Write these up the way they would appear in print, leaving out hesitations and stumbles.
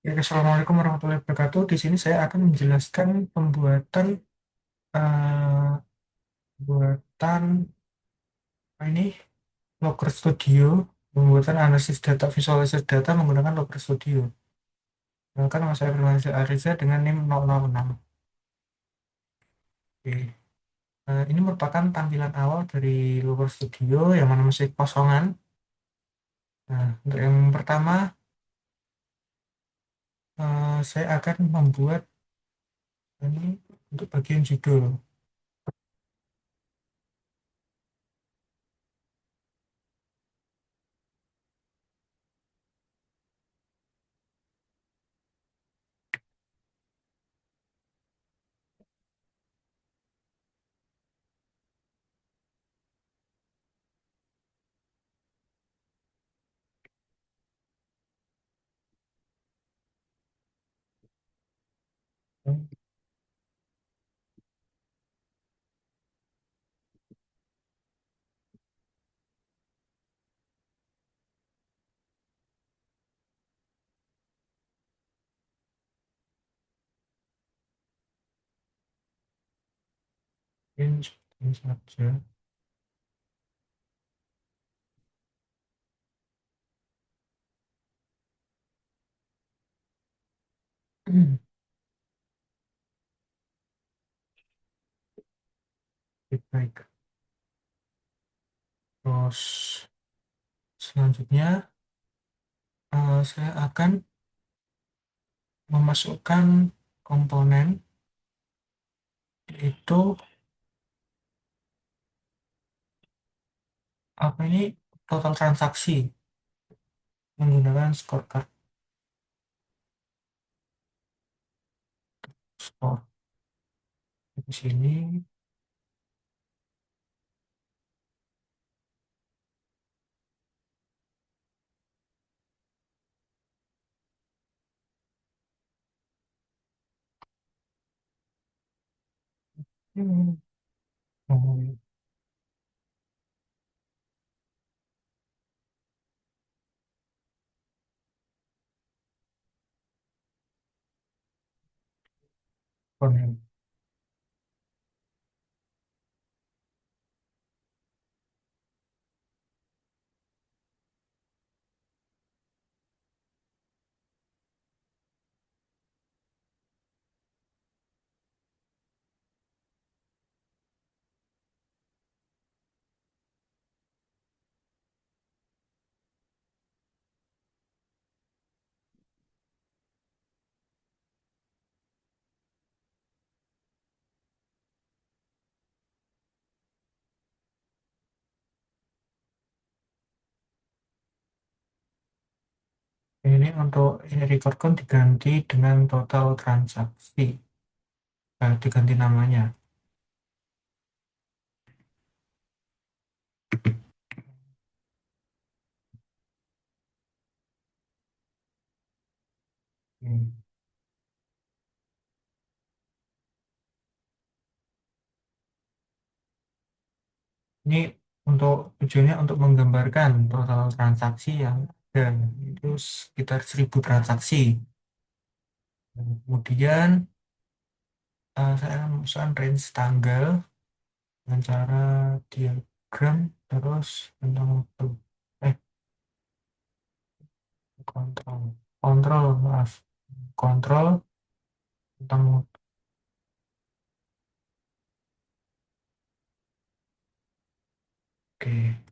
Ya, Assalamualaikum warahmatullahi wabarakatuh. Di sini saya akan menjelaskan pembuatan eh, pembuatan ini Looker Studio, pembuatan analisis data visualisasi data menggunakan Looker Studio. Menggunakan nama saya Firmansyah Ariza dengan NIM 006. Oke. Ini merupakan tampilan awal dari Looker Studio yang mana masih kosongan. Nah, untuk yang pertama, saya akan membuat ini untuk bagian judul. Ini seperti ini saja. Baik. Terus selanjutnya saya akan memasukkan komponen itu apa ini total transaksi menggunakan scorecard score di sini. Hmm. Oh, komponen. Ini untuk ini record count diganti dengan total transaksi. Diganti namanya. Hmm. Ini untuk tujuannya untuk menggambarkan total transaksi yang ada, itu sekitar 1.000 transaksi. Dan kemudian saya akan memasukkan range tanggal dengan cara diagram terus tentang waktu. Eh, kontrol. Kontrol, maaf. Kontrol tentang waktu. Oke.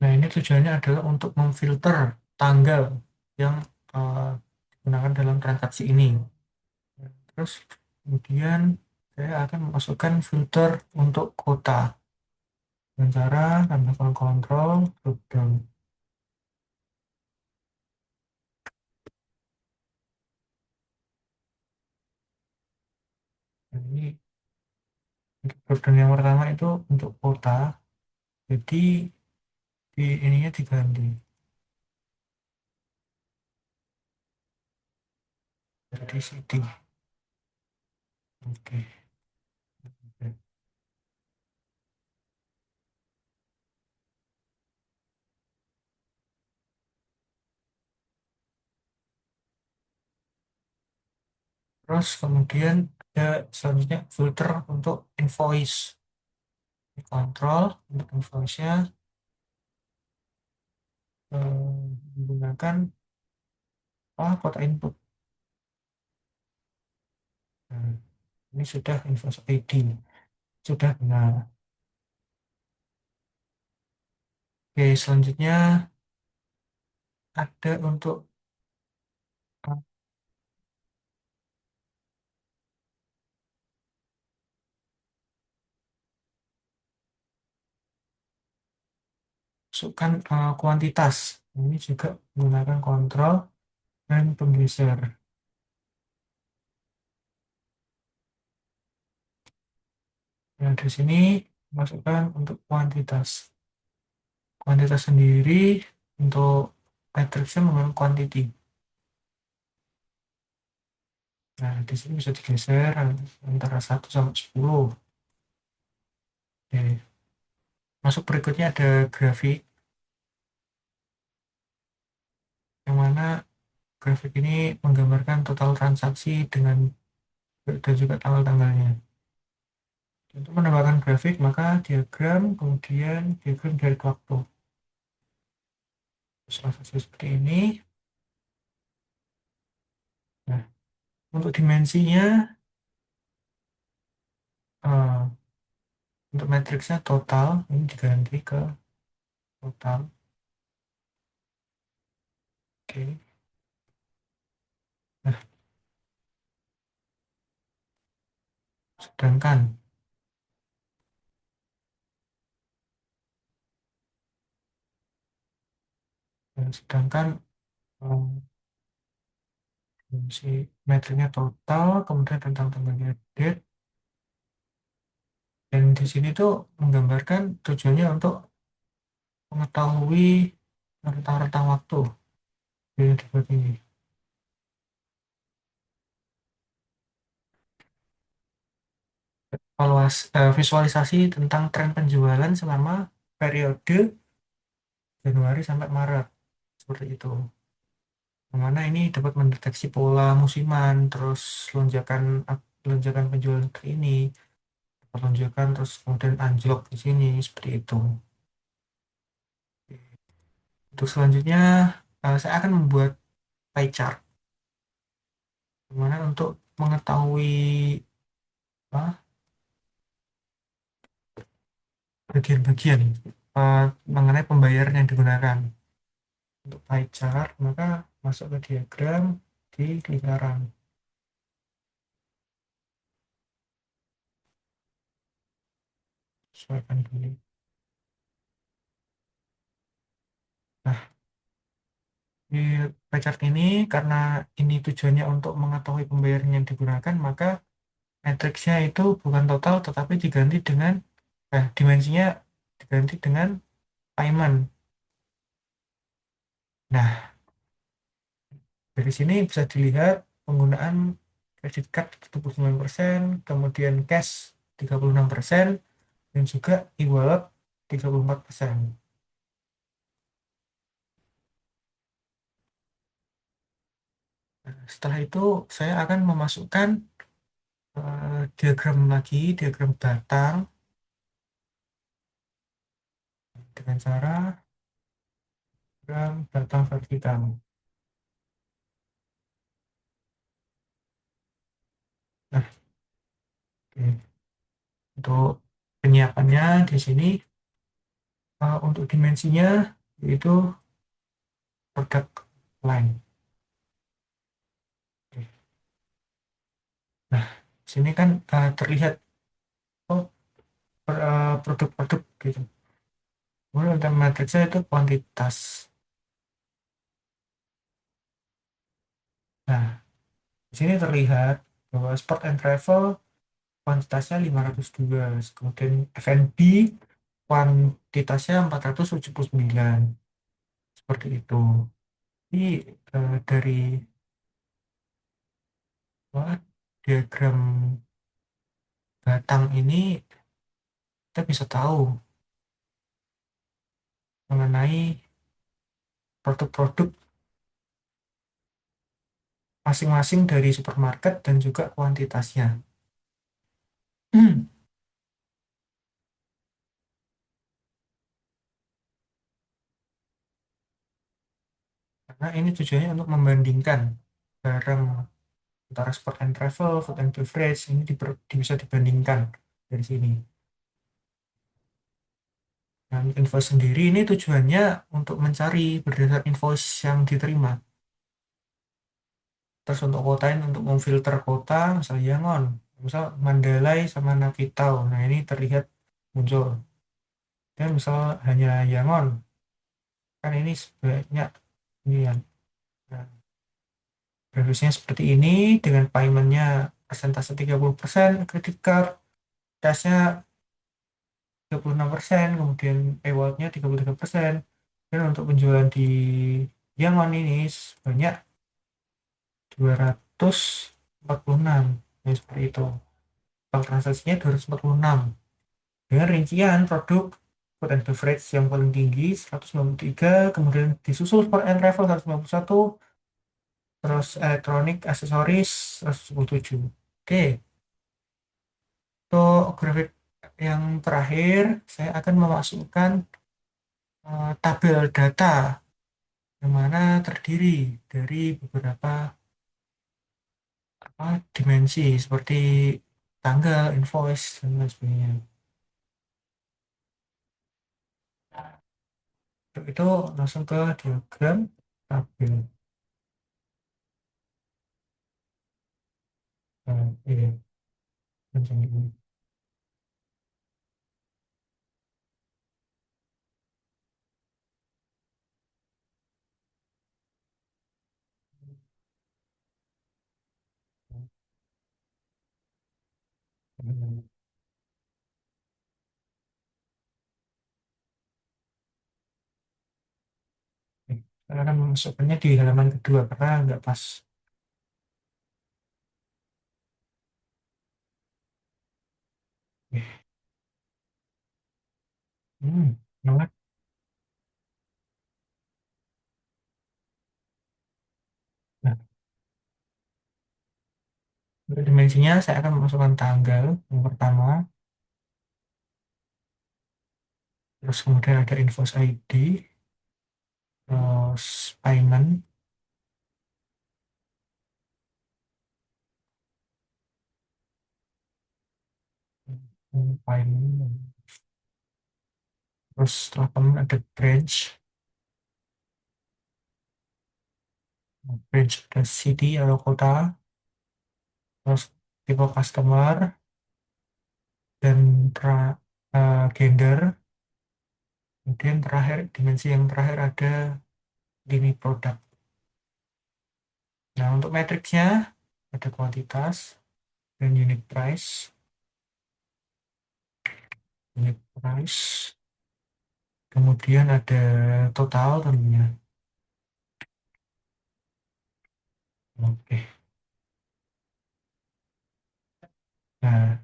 Nah, ini tujuannya adalah untuk memfilter tanggal yang eh, digunakan dalam transaksi ini. Terus kemudian saya akan memasukkan filter untuk kota dengan cara tambahkan kontrol drop down. Dan ini untuk drop down yang pertama itu untuk kota, jadi di ininya diganti. Jadi setting. Oke. Oke. Terus kemudian ada selanjutnya filter untuk invoice. Kontrol untuk invoice-nya menggunakan kota input. Nah, ini sudah invoice ID. Sudah benar. Oke, selanjutnya ada untuk masukkan kuantitas. Ini juga menggunakan kontrol dan penggeser. Nah, di sini masukkan untuk kuantitas. Kuantitas sendiri untuk matriksnya menggunakan quantity. Nah, di sini bisa digeser antara 1 sampai 10. Oke. Masuk berikutnya ada grafik, yang mana grafik ini menggambarkan total transaksi dengan dan juga tanggal-tanggalnya. Untuk menambahkan grafik, maka diagram, kemudian diagram dari waktu. Transaksi seperti ini. Nah, untuk dimensinya, eh, untuk matriksnya total, ini diganti ke total. Oke. Nah, sedangkan, sedangkan eh, dimensi metriknya total, kemudian tentang tanggalnya date, dan di sini tuh menggambarkan tujuannya untuk mengetahui rentang-rentang waktu yang dibuat ini. Visualisasi tentang tren penjualan selama periode Januari sampai Maret. Seperti itu. Yang mana ini dapat mendeteksi pola musiman, terus lonjakan lonjakan penjualan negeri ini, lonjakan terus kemudian anjlok di sini seperti itu. Untuk selanjutnya saya akan membuat pie chart, yang mana untuk mengetahui apa, bagian-bagian mengenai pembayaran yang digunakan. Untuk pie chart, maka masuk ke diagram di lingkaran. Sesuaikan dulu. Nah, di pie chart ini, karena ini tujuannya untuk mengetahui pembayaran yang digunakan, maka matriksnya itu bukan total, tetapi diganti dengan, dimensinya diganti dengan payment. Nah, dari sini bisa dilihat penggunaan kredit card 79%, kemudian cash 36%, dan juga e-wallet 34%. Setelah itu, saya akan memasukkan diagram lagi, diagram batang, dengan cara diagram batang vertikal. Nah, oke. Untuk penyiapannya di sini, untuk dimensinya yaitu product line. Oke. Nah, di sini kan terlihat oh, produk-produk gitu. Kemudian untuk matriksnya itu kuantitas. Nah, di sini terlihat bahwa sport and travel kuantitasnya 502, kemudian F&B kuantitasnya 479, seperti itu. Jadi dari Wah, diagram batang ini kita bisa tahu mengenai produk-produk masing-masing dari supermarket dan juga kuantitasnya. Karena ini tujuannya untuk membandingkan barang antara sport and travel, food and beverage, ini bisa dibandingkan dari sini. Dan invoice sendiri ini tujuannya untuk mencari berdasar invoice yang diterima. Terus untuk kota ini untuk memfilter kota, misalnya Yangon, misal Mandalay sama Napitau. Nah ini terlihat muncul. Dan misal hanya Yangon, kan ini sebanyak ini ya. Nah, grafisnya seperti ini dengan paymentnya persentase 30%, kredit card, cashnya 36%, kemudian paywallnya 33%. Dan untuk penjualan di Yangon ini sebanyak 246. Ya, seperti itu. Total transaksinya 246. Dengan rincian produk food and beverage yang paling tinggi 193, kemudian disusul sport and travel 191, terus elektronik, aksesoris 177. Oke, untuk grafik yang terakhir saya akan memasukkan tabel data yang mana terdiri dari beberapa dimensi seperti tanggal, invoice, dan lain sebagainya. Untuk itu langsung ke diagram tabel. Nah, ini macam ini. Saya akan memasukkannya di halaman kedua karena nggak pas. Hmm, banget. Nah, untuk dimensinya saya akan memasukkan tanggal yang pertama, terus kemudian ada invoice ID, terus payment, payment, terus setelah payment ada branch, branch ada city atau kota, terus tipe customer, dan gender, kemudian terakhir, dimensi yang terakhir ada lini produk. Nah, untuk matriksnya ada kuantitas dan unit price, kemudian ada total tentunya. Oke. Nah,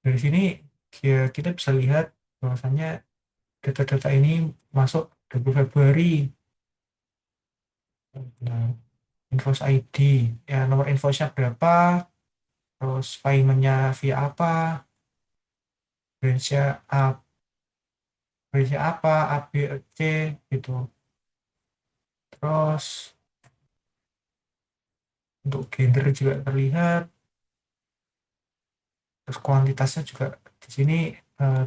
dari sini kita bisa lihat bahwasannya data-data ini masuk 20 Februari. Nah, invoice ID, ya nomor invoice-nya berapa, terus payment-nya via apa, branch-nya A, branch-nya apa, A, B, C, gitu. Terus untuk gender juga terlihat, terus kuantitasnya juga di sini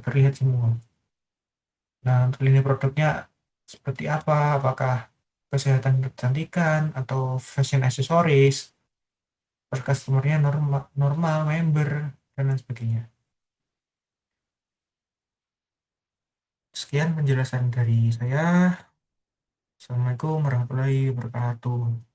terlihat semua. Nah, untuk lini produknya seperti apa? Apakah kesehatan dan kecantikan atau fashion accessories, per customernya normal, normal, member, dan lain sebagainya. Sekian penjelasan dari saya. Assalamualaikum warahmatullahi wabarakatuh.